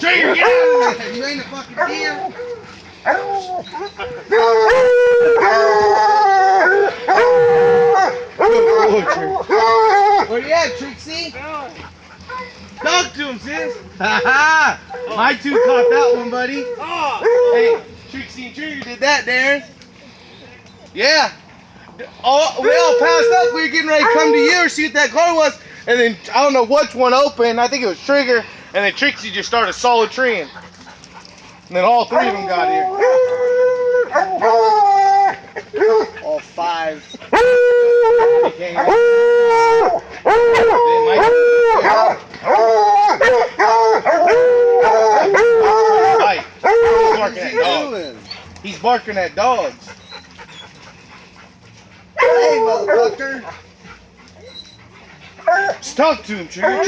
Trigger, get out of there! You ain't a fucking deer. Where you at, Trixie? Talk to him, sis. Ha ha! My two caught that one, buddy. Hey, Trixie and Trigger did that, Darren. Yeah. Oh, we all passed up. We were getting ready to come to you or see what that car was. And then, I don't know which one opened. I think it was Trigger. And then Trixie just started solid treeing. And then all three of them got here. All five. Came up. He's barking at dogs. Hey, motherfucker. Just talk to him, Trigger.